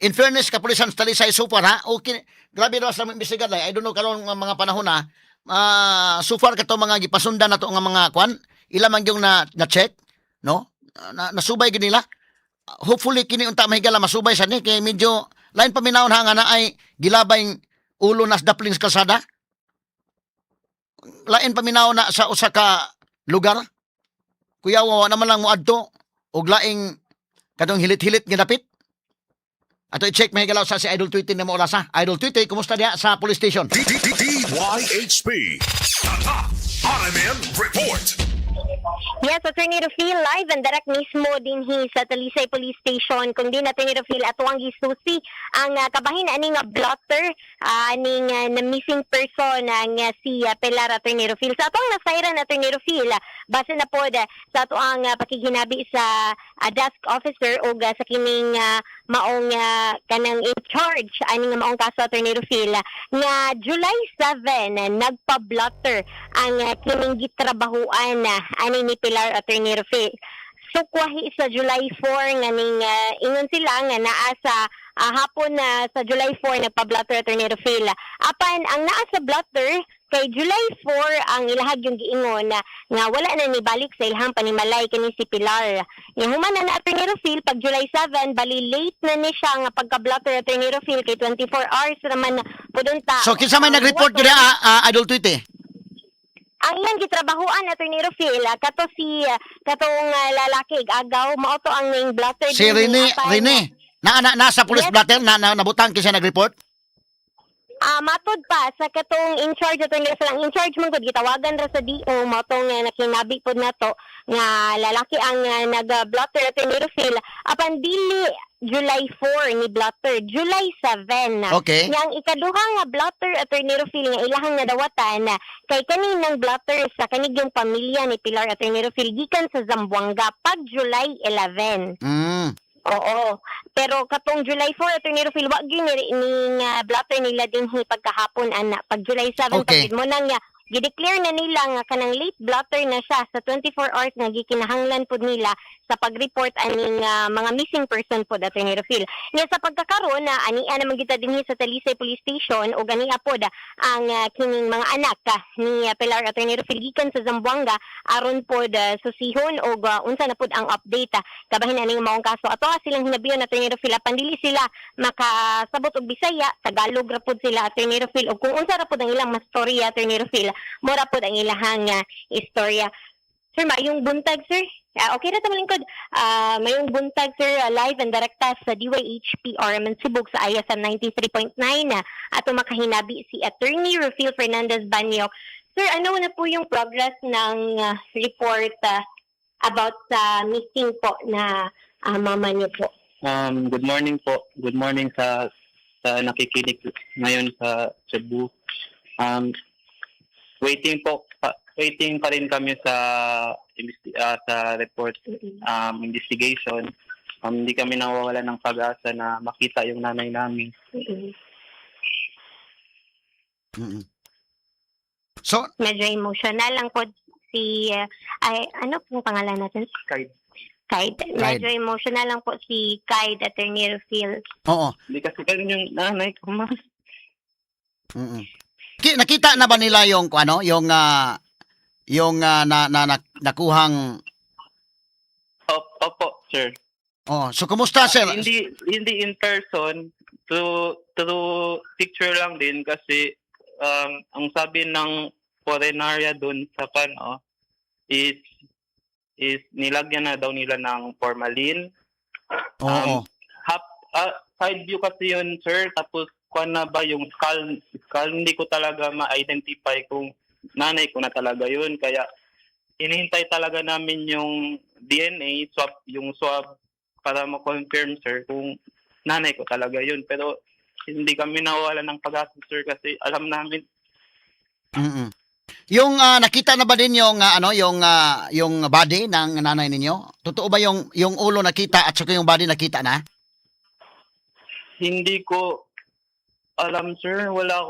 in fairness, kapulisan sa Talisay so far, ha? Okay, grabe daw sa imbestigar I don't know karon nga mga panahon na so far kato mga gipasundan na to nga mga kwan, ila man yung na check, no? Nasubay gid nila. Hopefully kini unta mahigala masubay sa ni kay medyo lain paminawon ha nga na ay gilabay ulo nas daplings kalsada. Lain paminaw na sa usa ka lugar. Kuya wa naman lang mo adto og laing kadong hilit-hilit nga dapit. Ato i-check mahigalaw sa si Idol Tweety na mo oras ha. Idol Tweety, kumusta diha sa police station? DYHP Tatak RMN Report. Yes, Attorney Rufil, live and direct mismo din sa Talisay Police Station. Kung di Attorney Rufil, ato ang gisusi ang kabahin aning blotter, aning na missing person ang si Pilar, Attorney Rufil. Sa ato ang nasairan, Attorney Rufil, base na po sa ato ang pakiginabi sa desk officer o sa kining maong kanang in charge aning maong kaso, Attorney Rufil, nga July 7 nagpa-blotter ang kining gitrabahuan ani ni Pilar, Attorney Rufil. Sukwahi sa July 4 nga ning ingon sila nga naa sa hapon na sa July 4 nagpa-blotter, Attorney Rufil. Apan ang naa sa blotter kay July 4 ang ilahag yung giingon nga wala na ni balik sa ilhang panimalay kani si Pilar. Nga human na Attorney Rufil pag July 7 bali late na ni siya nga pagka-blotter, Attorney Rufil, kay 24 hours naman pudunta. So kinsa may nag-report gid Idol Tweety? Ang ilang gitrabahuan, Attorney Rufil, katong lalaki agaw mao to ang ning blotter Si Rene, nasa police Yes. blotter nabutang kinsa nag-report? Matod pa sa katong in charge, Attorney Rufil, ang in charge man gud gitawagan ra sa DO mao tong nakinabi pod nato nga lalaki ang nag-blotter, Attorney Rufil, apan dili July 4 ni blotter, July 7. Okay. Yang ikaduha nga blotter, Attorney Rufil, nga ilahang nadawatan kay kaninang blotter sa kanigyong pamilya ni Pilar, Attorney Rufil, gikan sa Zamboanga pag July 11. Oo. Pero katong July 4, Attorney Rufil, wag yun ni blotter nila din pagkahapon, ana. Pag July 7, Okay. pagid mo nang gideclare na nila nga kanang late blotter na siya sa 24 hours nga gikinahanglan pod nila sa pag-report aning mga missing person pod, Attorney Rufil. Nga sa pagkakaroon ani naman kita dinhi sa Talisay Police Station o ganiya pod ang kining mga anak ni Pilar, Attorney Rufil, gikan sa Zamboanga aron pod susihon o unsa na pod ang update kabahin aning maong kaso. Ato silang hinabiyon, Attorney Rufil, apan dili sila makasabot og Bisaya, Tagalog ra pod sila, Attorney Rufil, o kung unsa ra pod ang ilang mastorya, Attorney Rufil, mora pod ang ilahang istorya. Sir, mayong buntag, sir. Okay na tamalingkod. Mayong buntag, sir, live and direkta sa DYHP RMN Sibug sa ISM 93.9 ato makahinabi si Attorney Rufil Fernandez Banyo. Sir, ano na po yung progress ng report about sa missing po na mama niyo po? Good morning po. Good morning sa nakikinig ngayon sa Cebu. Waiting pa rin kami sa report investigation. Hindi kami nawawala ng pag-asa na makita yung nanay namin. So, Medyo emotional lang po si ano pong pangalan natin? Kide. Medyo emotional lang po si Kide, Attorney Rufil. oo. Hindi kasi ganun yung nanay ko, ma. Nakita na ba nila yung nakuhang Opo, sir. so kumusta sir? Hindi in person, through picture lang din kasi ang sabi ng foreigner doon sa is nilagyan na daw nila ng formalin. Oo. Side view kasi yun, sir, tapos kuan na ba yung skull, hindi ko talaga ma-identify kung nanay ko na talaga yun, kaya hinihintay talaga namin yung DNA swab para ma-confirm, sir, kung nanay ko talaga yun. Pero hindi kami nawawala ng pag-asa, sir, kasi alam namin. Yung nakita na ba din yung yung body ng nanay ninyo? Totoo ba yung ulo nakita at saka yung body nakita na? Hindi ko alam, sir. Wala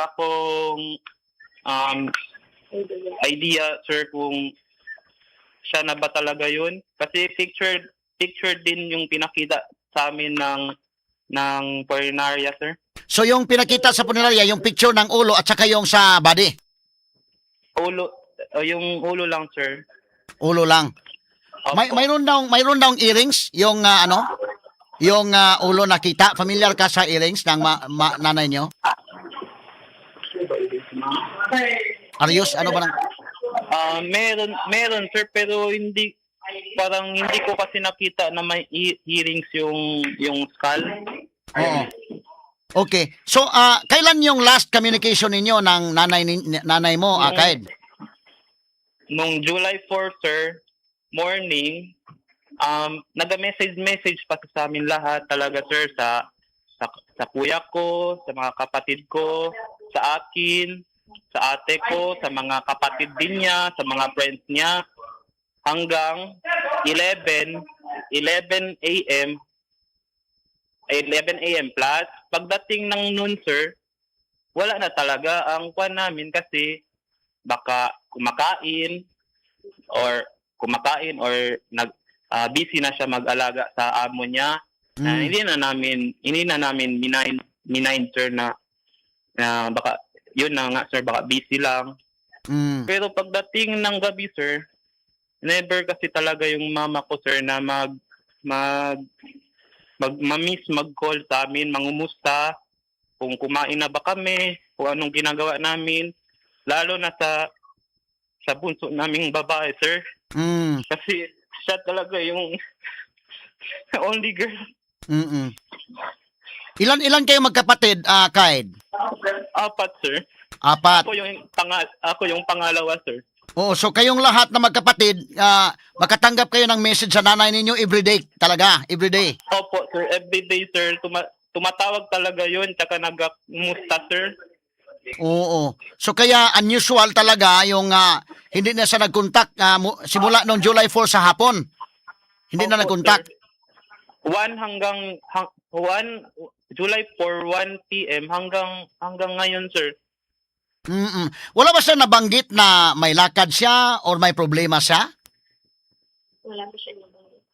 akong idea, sir, kung siya na ba talaga yun. Kasi picture din yung pinakita sa amin ng punerarya, sir. So yung pinakita sa punerarya, yung picture ng ulo at saka yung sa body. Yung ulo lang, sir. Ulo lang. Opo. Mayroon daw earrings yung yung ulo nakita. Familiar ka sa earrings ng nanay nyo? Arius, ano ba nang... Meron, sir, pero parang hindi ko kasi nakita na may earrings yung skull. Oo. Okay. So, kailan yung last communication ninyo ng nanay mo, Kaid? Nung July 4, sir, morning, nag-message pa sa amin lahat talaga, sir, sa kuya ko, sa mga kapatid ko, sa akin, sa ate ko, sa mga kapatid din niya, sa mga friends niya, hanggang 11 a.m. plus. Pagdating ng noon, sir, wala na talaga ang kwan namin kasi baka kumakain or busy na siya mag-alaga sa amo niya. Hindi na namin minayin, sir, na baka yun na nga, sir, baka busy lang. Pero pagdating ng gabi, sir, never kasi talaga yung mama ko, sir, na mag-call sa amin, mangumusta, kung kumain na ba kami, kung anong ginagawa namin, lalo na sa bunso naming babae, sir. Kasi siya talaga yung only girl. Ilan kayo magkapatid, Kaid? 4, sir. 4. Ako yung pangalawa, sir. Oo, so kayong lahat na magkapatid, makatanggap kayo ng message sa nanay ninyo everyday talaga, everyday. Opo, sir. Everyday, sir. Tumatawag talaga yun, tsaka nag-musta, sir. Oo. So kaya unusual talaga yung hindi na siya nag-contact simula noong July 4 sa hapon. Hindi na Opo, nag-contact. sir. July 4, 1 p.m. hanggang ngayon, sir. Wala ba siya nabanggit na may lakad siya or may problema siya? Wala po siya nabanggit.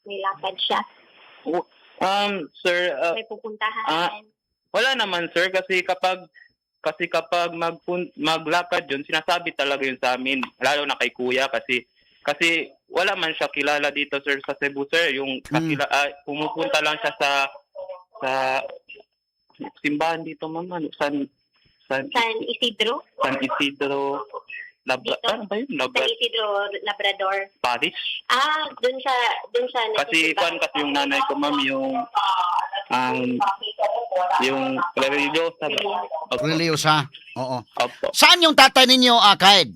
May lakad siya. Sir, May pupuntahan. wala naman, sir, kasi kapag maglakad yun, sinasabi talaga yun sa amin, lalo na kay kuya, kasi wala man siya kilala dito, sir, sa Cebu, sir. Yung pumupunta lang siya sa simbahan dito, mama. San Isidro? San Isidro. Ano ba yun? San Isidro, Labrador. Parish. Dun siya Kasi yung nanay ko, ma'am, yung religyosa. Religyosa. Oo. Opo. Saan yung tatay ninyo, Kaid?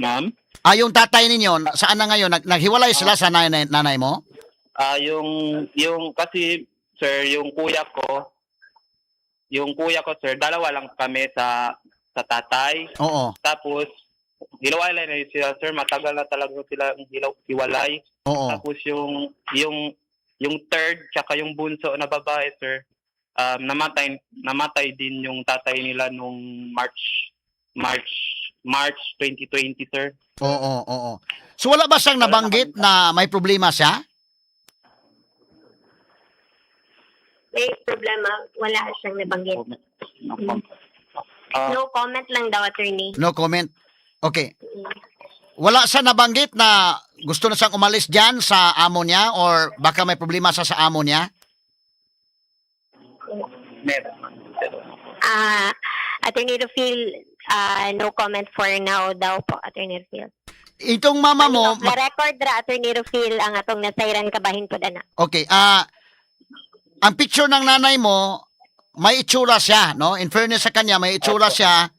Ma'am? Yung tatay ninyo, saan na ngayon? Naghiwalay sila sa nanay mo? Kasi, sir, yung kuya ko, sir, dalawa lang kami sa tatay. Oo. Tapos, hiwalay na sila, sir. Matagal na talaga sila hiwalay. Oo. Tapos yung third, tsaka yung bunso na babae, sir, namatay din yung tatay nila nung March 2020, sir. Oo. So wala ba siyang nabanggit na may problema siya? May problema. Wala siyang nabanggit. No comment lang daw, attorney. No comment. Okay. Wala siya nabanggit na gusto na siyang umalis dyan sa amo niya or baka may problema siya sa amo niya? Meron. Attorney Rufil, no comment for now daw po, Attorney Rufil. Itong mama mo... Off the record ra, Attorney Rufil, ang atong nasayran kabahin po na. Okay. Ang picture ng nanay mo, may itsura siya, no? In fairness sa kanya, may itsura siya.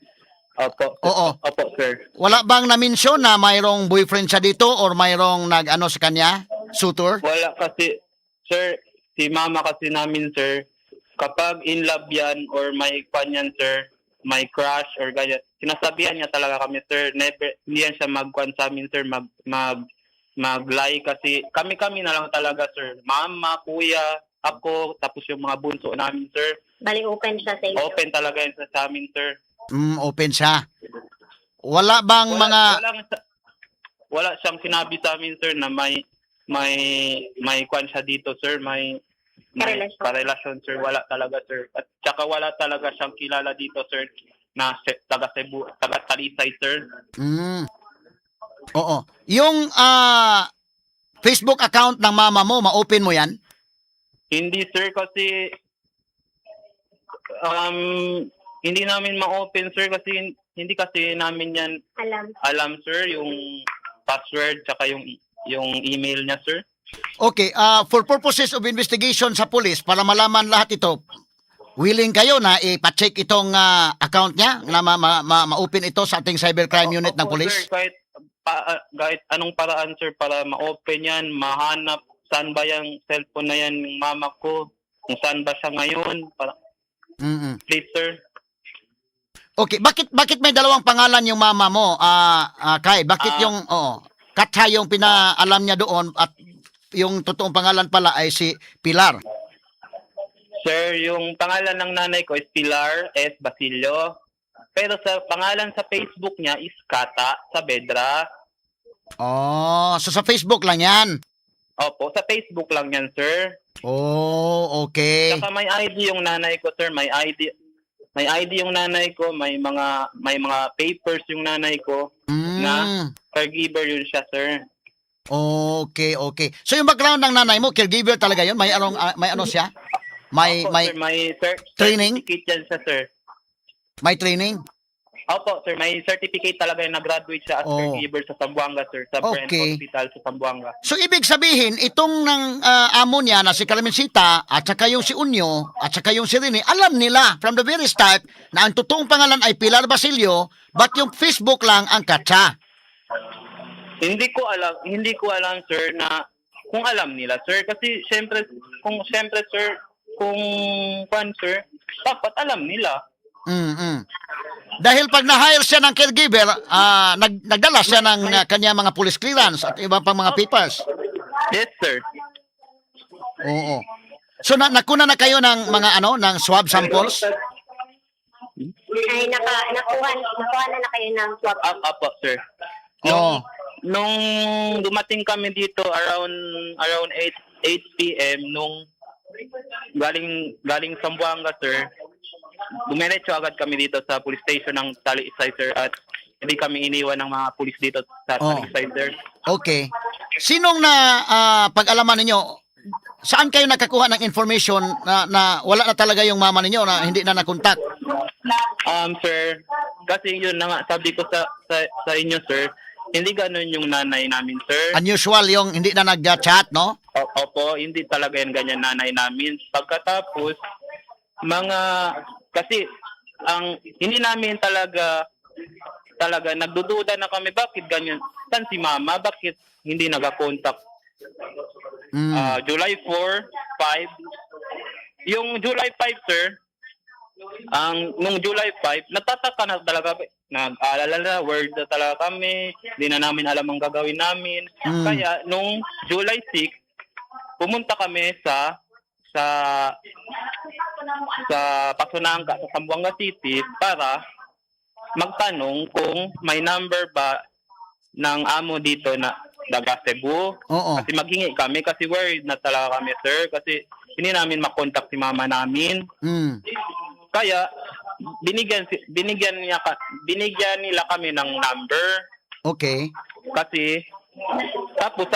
Opo. Oo. Opo, sir. Wala bang na-mention na mayroong boyfriend siya dito or mayroong nag-ano sa kanya? Suitor? Wala kasi, sir, si mama kasi namin, sir, kapag in love yan or may kwan sir, may crush or ganyan, sinasabihan niya talaga kami, sir. Never, hindi yan siya mag-kwan sa amin, sir, mag-lie kasi kami na lang talaga, sir. Mama, kuya, ako, tapos yung mga bunso namin, sir. Bali, open siya sa inyo. Open talaga yan sa amin, sir. Open siya. Wala bang mga... Wala siyang sinabi sa amin, sir, na may kwan siya dito, sir. May Karelasyon. karelasyon, sir. Wala talaga, sir. At saka wala talaga siyang kilala dito, sir, na taga Cebu, taga Talisay, sir. Oo. Yung Facebook account ng mama mo, ma-open mo yan? Hindi, sir, kasi hindi namin ma-open, sir, kasi hindi kasi namin yan alam, sir, yung password tsaka yung email niya, sir. Okay, for purposes of investigation sa police, para malaman lahat ito, willing kayo na ipacheck itong account niya, na ma-open ito sa ating cybercrime unit ng Opo, police? sir, kahit anong paraan, sir, para ma-open yan, mahanap saan ba yung cellphone na yan ng mama ko, kung saan ba siya ngayon, please, sir. Okay, bakit may dalawang pangalan yung mama mo, Kai? Bakit yung Katha yung pinaalam niya doon at yung totoong pangalan pala ay si Pilar? Sir, yung pangalan ng nanay ko is Pilar S. Basilio. Pero sa pangalan sa Facebook niya is Kata Saavedra. Oh, so sa Facebook lang yan? Opo, sa Facebook lang yan, sir. Oh, okay. Saka may ID yung nanay ko, sir. May ID yung nanay ko, may mga papers yung nanay ko na caregiver yun siya, sir. Okay. So yung background ng nanay mo, caregiver talaga yun? May ano siya? Opo, sir, may training? certificate yan siya, sir. May training? Opo, sir, may certificate talaga yung nag-graduate siya as caregiver sa Zamboanga, sir, sa Brent Hospital sa Zamboanga. So ibig sabihin, itong ng amo niya na si Carmencita at saka yung si Unyo at saka yung si Rene, alam nila from the very start na ang totoong pangalan ay Pilar Basilio, but yung Facebook lang ang Katsa. Hindi ko alam, sir, na kung alam nila, sir, kasi siyempre, sir, sir, dapat alam nila. Dahil pag na-hire siya ng caregiver, nagdala siya ng kanya mga police clearance at iba pang mga papers. Yes, sir. Oo. So nakuna na kayo ng mga ng swab samples? Ay, nakuha na kayo ng swab. Apo, sir. Oo. Nung dumating kami dito around 8 p.m. nung galing Zamboanga, sir, dumiretso agad kami dito sa police station ng Talisay, sir, at hindi kami iniwan ng mga police dito sa Talisay, sir. Okay. Sinong pag-alaman ninyo, saan kayo nakakuha ng information na wala na talaga yung mama ninyo na hindi na nakontak? Sir, kasi yun na nga, sabi ko sa inyo, sir, hindi ganun yung nanay namin, sir. Unusual yung hindi na nag-chat, no? Opo, hindi talaga yung ganyan nanay namin. Pagkatapos, kasi hindi namin talaga nagdududa na kami, bakit ganyan? Saan si mama? Bakit hindi nag-contact? July 4, 5. Yung July 5, sir, nung July 5, nagtataka na talaga, nag-aalala na, word na talaga kami, hindi na namin alam ang gagawin namin. Kaya, nung July 6, pumunta kami sa Pasunanga, sa Zamboanga City, para magtanong kung may number ba ng amo dito na taga Cebu. Oo. Kasi maghingi kami, kasi worried na talaga kami, sir, kasi hindi namin makontak si mama namin. Kaya binigyan nila kami ng number. Okay. Kasi tapos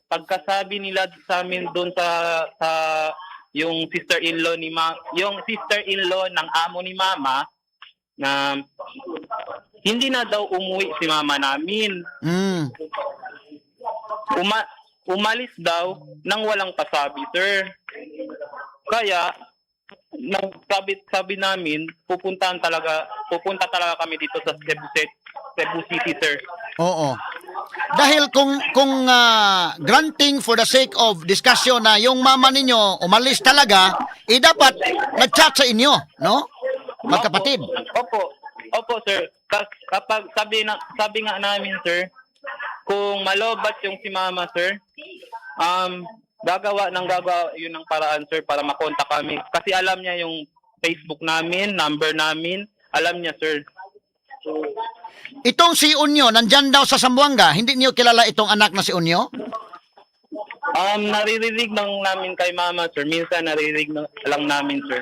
pagkasabi nila sa amin doon sa yung sister-in-law ng amo ni mama na hindi na daw umuwi si mama namin. Umalis daw nang walang pasabi, sir. Kaya sabi namin, pupunta talaga kami dito sa Cebu City, sir. Oo. Dahil kung granting for the sake of discussion na yung mama ninyo umalis talaga, dapat nag-chat sa inyo, no? Magkapatid. Opo, sir. Kapag sabi nga namin, sir, kung malobat yung si mama, sir, gagawa yun ng paraan, sir, para makontak kami. Kasi alam niya yung Facebook namin, number namin, alam niya, sir. Itong si Unyo, nandyan daw sa Zamboanga. Hindi niyo kilala itong anak na si Unyo? Naririnig lang namin kay mama, sir. Minsan naririnig lang namin, sir.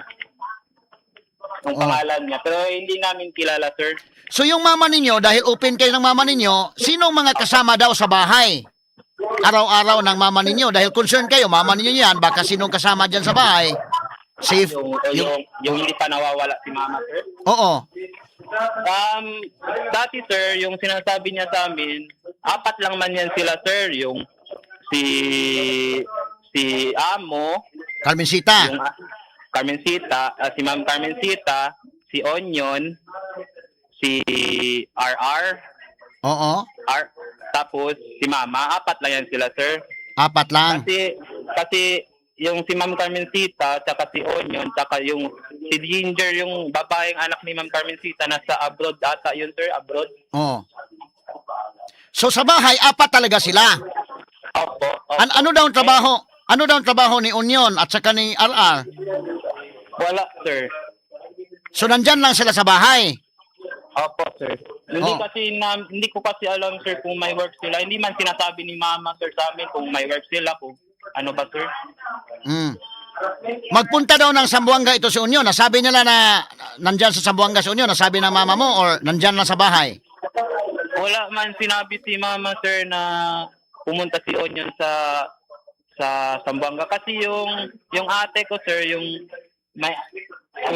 Yung pangalan niya. Pero hindi namin kilala, sir. So yung mama ninyo, dahil open kayo ng mama ninyo, sinong mga kasama daw sa bahay? Araw-araw ng mama ninyo. Dahil concerned kayo, mama ninyo yan, baka sinong kasama dyan sa bahay? Safe. Yung hindi pa nawawala si mama, sir. Oo. Dati, sir, yung sinasabi niya sa amin, 4 lang man yan sila, sir. Yung si Amo, Carmencita. yung Carmencita, si Ma'am Carmencita, si Onion, si RR, Oo. tapos si Mama. 4 lang yan sila, sir. 4 lang. Kasi yung si Ma'am Carmencita, tsaka si Onion, tsaka yung si Ginger, yung babaeng anak ni Ma'am Carmencita, nasa abroad ata yun, sir, abroad. Oo. So sa bahay, 4 talaga sila. Opo. Ano daw ang trabaho? Ano daw ang trabaho ni Union at saka ni RR? Wala, sir. So nandyan lang sila sa bahay. Opo, sir. Hindi ko kasi alam, sir, kung may work sila. Hindi man sinasabi ni Mama, sir, sa amin kung may work sila, kung ano ba, sir. Magpunta daw ng Zamboanga ito si Union. Nasabi nila na nandyan sa Zamboanga si Union. Nasabi ng mama mo or nandyan lang sa bahay? Wala man sinabi si Mama, sir, na pumunta si Onion sa Zamboanga. Kasi yung ate ko, sir, yung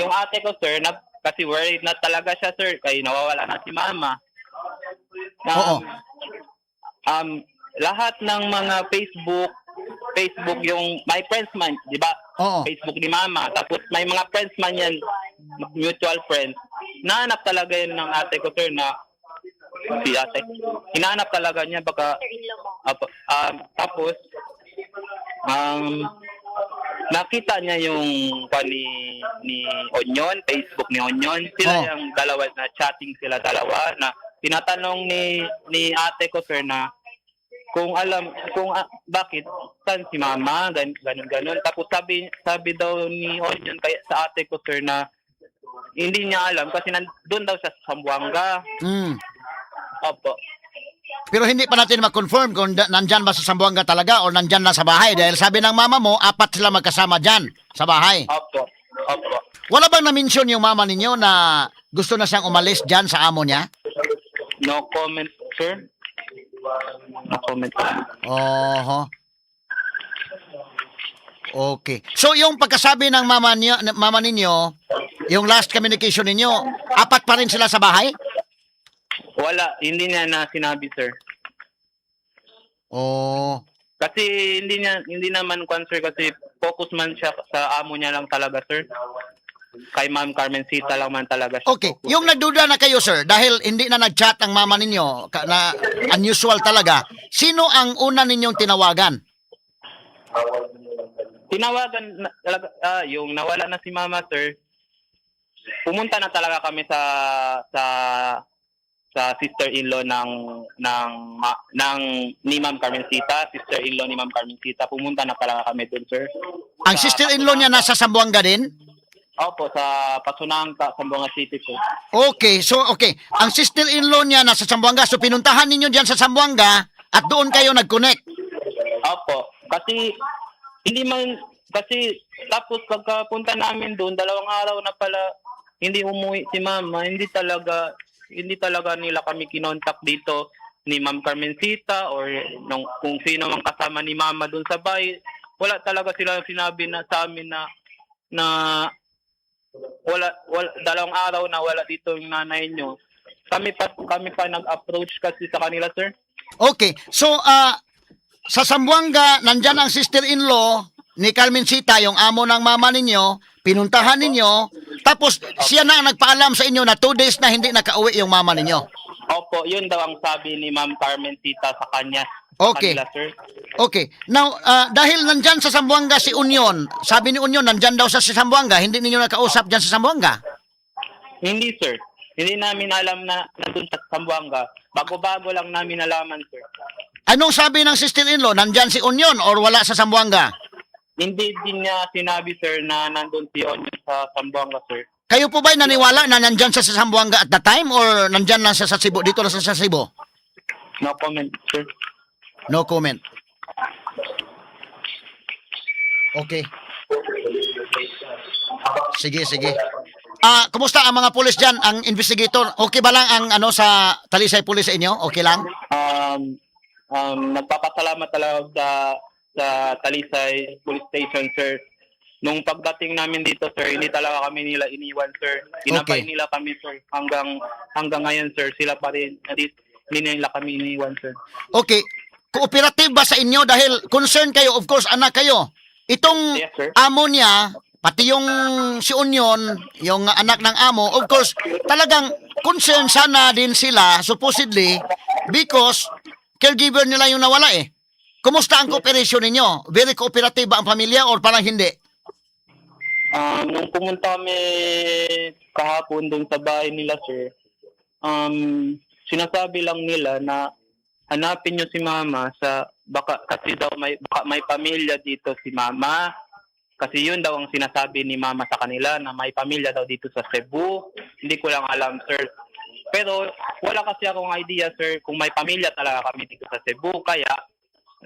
ate ko, sir, kasi worried na talaga siya, sir, kaya nawawala na si Mama. Oo. Lahat ng mga Facebook yung my friends man, di ba? Oo. Facebook ni Mama. Tapos may mga friends man yan, mutual friends. Nahanap talaga yun ng ate ko, sir, na si ate. Hinahanap talaga niya baka tapos nakita niya yung ni Onion, Facebook ni Onion. Sila yung dalawa na chatting sila dalawa na tinatanong ni ate ko, sir, na kung bakit saan si Mama, ganun. Tapos sabi daw ni Onion kaya sa ate ko, sir, na hindi niya alam kasi doon daw sa Zamboanga. Opo. Pero hindi pa natin ma-confirm kung nandyan ba sa Zamboanga talaga o nandyan lang sa bahay. Dahil sabi ng mama mo, 4 sila magkasama dyan sa bahay. Opo. Wala bang na-mention yung mama ninyo na gusto na siyang umalis dyan sa amo niya? No comment, sir. No comment. Oho. Okay. So yung pagkasabi ng mama ninyo, yung last communication ninyo, 4 pa rin sila sa bahay? Wala, hindi niya na sinabi, sir. Oh. Kasi hindi naman sir, kasi focus man siya sa amo niya lang talaga, sir. Kay Ma'am Carmencita lang man talaga siya. Okay, focus. yung nagduda na kayo, sir, dahil hindi na nag-chat ang mama ninyo, na unusual talaga, sino ang una ninyong tinawagan? Tinawagan talaga, yung nawala na si Mama, sir. Pumunta na talaga kami sa sister-in-law ni Ma'am Carmencita, sister-in-law ni Ma'am Carmencita. Pumunta na talaga kami doon, sir. Ang sister-in-law niya nasa Zamboanga din? Opo, sa Pasunangka, Zamboanga City, sir. Okay, so okay. Ang sister-in-law niya nasa Zamboanga, so pinuntahan ninyo diyan sa Zamboanga at doon kayo nag-connect. Opo, kasi tapos pagkapunta namin doon, 2 araw na pala hindi umuwi si Mama. Hindi talaga nila kami kinontak dito ni Ma'am Carmencita or kung sino mang kasama ni Mama doon sa bahay. Wala talaga sila sinabi na sa amin na wala 2 araw na wala dito yung nanay nyo. Kami pa nag-approach kasi sa kanila, sir. Okay, so sa Zamboanga, nandyan ang sister-in-law ni Carmencita, yung amo ng mama ninyo, pinuntahan ninyo, tapos siya na ang nagpaalam sa inyo na 2 days na hindi nakauwi yung mama ninyo. Opo, yun daw ang sabi ni Ma'am Carmencita sa kanya. Okay. Kanila, sir. Okay. Now, dahil nandyan sa Zamboanga si Union, sabi ni Union, nandyan daw sa Zamboanga, hindi ninyo nakausap dyan sa Zamboanga? Hindi, sir. Hindi namin alam na nandun sa Zamboanga. Bago-bago lang namin nalaman, sir. Anong sabi ng sister-in-law? Nandyan si Union or wala sa Zamboanga? Hindi din niya sinabi, sir, na nandun si Onion sa Zamboanga, sir. Kayo po ba'y naniwala na nandyan siya sa Zamboanga at the time or nandyan lang siya sa Cebu? Dito lang siya sa Cebu? No comment, sir. No comment. Okay. Sige, sige. Kumusta ang mga pulis diyan, ang investigator? Okay ba lang ang ano sa Talisay Police sa inyo? Okay lang? Nagpapasalamat talaga sa Talisay Police Station, sir. Nung pagdating namin dito, sir, hindi talaga kami nila iniwan, sir. Ginabay Okay. nila kami, sir. Hanggang ngayon, sir, sila pa rin. Hindi nila kami iniwan, sir. Okay. Cooperative ba sa inyo dahil concern kayo, of course, anak kayo. Itong Yes, sir. amo niya, pati yung si Union, yung anak ng amo, of course, talagang concern sana din sila, supposedly, because caregiver nila yung nawala eh. Kumusta ang cooperation ninyo? Very cooperative ba ang pamilya or parang hindi? Nung pumunta kami kahapon dun sa bahay nila, sir, sinasabi lang nila na hanapin nyo si mama kasi daw baka may pamilya dito si mama. Kasi yun daw ang sinasabi ni mama sa kanila na may pamilya daw dito sa Cebu. Hindi ko lang alam, sir. Pero wala kasi akong idea, sir, kung may pamilya talaga kami dito sa Cebu. Kaya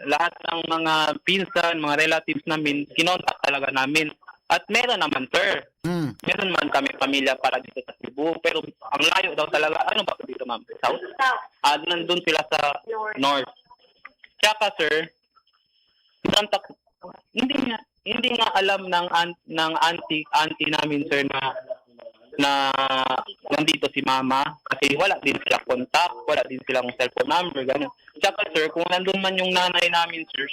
lahat ng mga pinsan, mga relatives namin, kinontak talaga namin. At meron naman, sir. Meron man kami pamilya para dito sa Cebu. Pero ang layo daw talaga. Ano ba dito, ma'am? South? Nandun sila sa North. Tsaka, sir, hindi nga alam ng auntie namin, sir, na nandito si mama. Kasi wala din sila contact, wala din silang cellphone number, gano'n. Tsaka, sir, kung nandun man yung nanay namin, sir,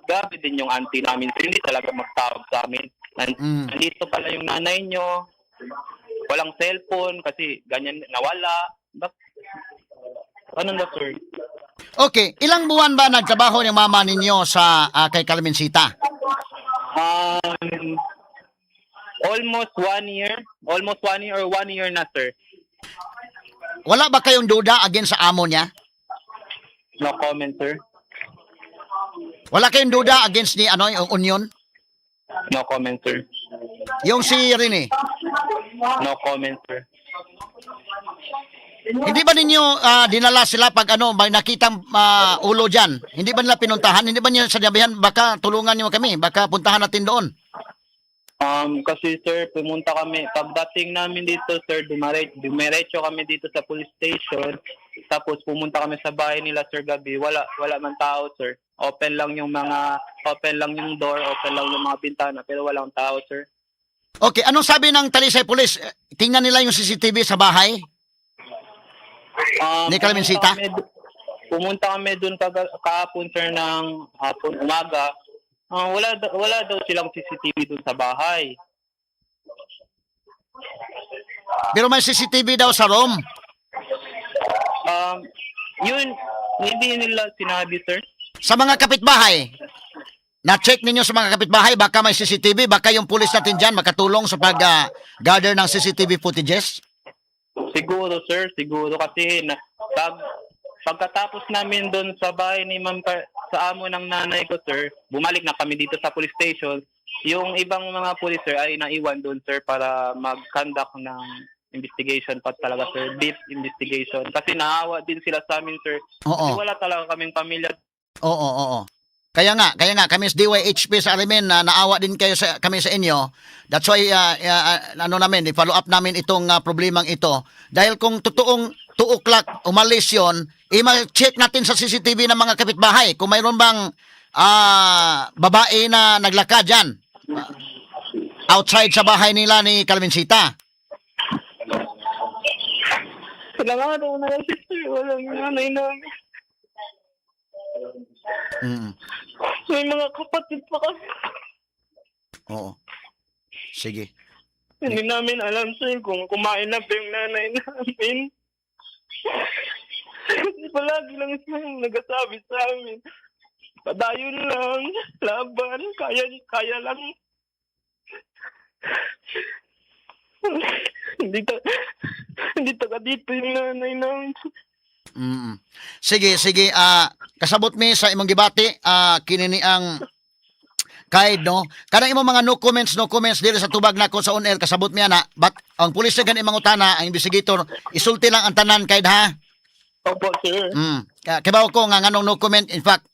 grabe din yung auntie namin, sir. Hindi talaga magtawag sa amin. Nandito pala yung nanay nyo, walang cellphone kasi ganyan nawala. Ano na, sir? Okay, ilang buwan ba nagtrabaho yung mama ninyo sa kay Carmencita? Almost 1 year. Almost 1 year or 1 year na, sir. Wala ba kayong duda against sa amo niya? No comment, sir. Wala kayong duda against ni yung Union? No comment, sir. Yung si Rene? No comment, sir. Hindi ba ninyo dinala sila pag pag nakitang ulo dyan? Hindi ba nila pinuntahan? Hindi ba niyo sinabihan, baka tulungan niyo kami, baka puntahan natin doon? Kasi, sir, pumunta kami. Pagdating namin dito, sir, dumiretso kami dito sa police station. Tapos pumunta kami sa bahay nila, sir, gabi. Wala man tao, sir. Open lang yung door, open lang yung mga bintana, pero walang tao, sir. Okay, anong sabi ng Talisay Police? Tingnan nila yung CCTV sa bahay? Ni Carmencita? Pumunta kami doon kahapon, sir, ng hapon, umaga. Wala daw silang CCTV doon sa bahay. Pero may CCTV daw sa room. Yun, hindi nila sinabi, sir. Sa mga kapitbahay, na-check ninyo sa mga kapitbahay, baka may CCTV, baka yung pulis natin dyan makatulong sa pag-gather ng CCTV footages? Siguro, sir, siguro kasi pagkatapos namin doon sa bahay ni sa amo ng nanay ko, sir, bumalik na kami dito sa police station. Yung ibang mga police, sir, ay naiwan doon, sir, para mag-conduct ng investigation pa talaga, sir. Deep investigation. Kasi naawa din sila sa amin, sir. Oo. Kasi wala talaga kaming pamilya. Oo. Kaya nga kami sa DYHP sa Arimen naawa din kami sa inyo. That's why i-follow up namin itong problemang ito. Dahil kung totoong 2 o'clock umalis yon, i-check natin sa CCTV ng mga kapitbahay kung mayroon bang babae na naglakad dyan outside sa bahay nila ni Carmencita. Kailangan daw na lang, sir. Walang nanay namin. May mga kapatid pa kasi. Oo. Sige. Hindi namin alam, sir, kung kumain na ba yung nanay namin. Palagi lang siya nagsasabi sa amin, padayon lang, laban, kaya lang. Hindi taga dito yung nanay namin. Sige, kasabot mi sa imong gibati, kinini ang kahit no, kanang imong mga no comments dili sa tubag nako sa on air, kasabot mi ana, but ang pulis na imong utana, ang investigator, isulti lang ang tanan kahit ha. Opo, sir. Kibaw ko nga nganong no comment, in fact,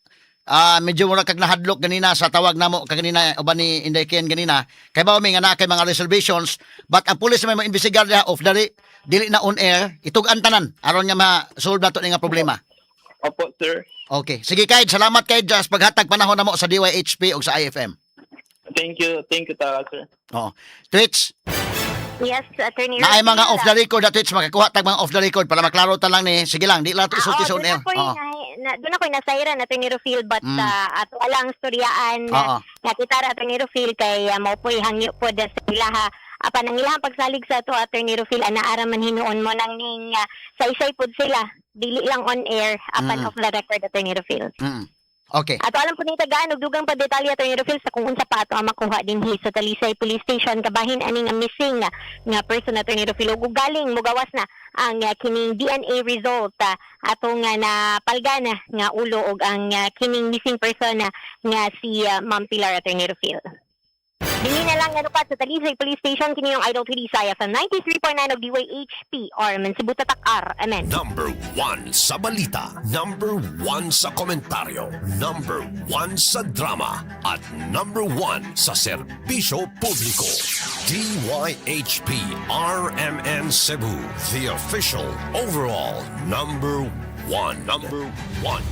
medyo mura kag nahadlok ganina sa tawag namo kag ganina uban ni Inday Ken ganina kay ba may nga na kay mga reservations but ang pulis may imbestigar niya off the dili na on air itug-an tanan aron nga ma-solve nato ni nga problema. Opo, sir. Okay, sige Kaid, salamat Kaid sa paghatag panahon namo sa DYHP ug sa IFM. Thank you talaga, sir. Oo. Twitch, Yes, Attorney na ay mga Rufil. off the record na Twitch makakuha tag mga off the record para maklaro ta lang ni. Sige lang, di lang to isulti sa on air. Oo. Doon ako nasayran Attorney Rufil but ato alang storyaan Oo. nga kita ra Attorney Rufil kay mao po'y hangyo po sa ilaha apan ang ilahang pagsalig sa ato Attorney Rufil anaara man hinuon mo nang ning saysay pod sila dili lang on air apan off the record Attorney Rufil. Okay. Ato alam po ni tagaan og dugang pa detalye Attorney Rufil sa kung unsa pa ato ang makuha dinhi sa Talisay Police Station kabahin ani nga missing nga person Attorney Rufil ug galing mugawas na ang kining DNA result ato nga napalgana nga ulo og ang kining missing person nga si Ma'am Pilar Attorney Rufil. Dili na lang ano pa sa Talisay Police Station kini yung Idol 3 Saya sa 93.9 og DYHP or man Cebu Tatak-ar. Amen. Number 1 sa balita, number 1 sa komentaryo, number 1 sa drama, at number 1 sa serbisyo publiko. DYHP RMN Cebu, the official overall number 1. Number 1.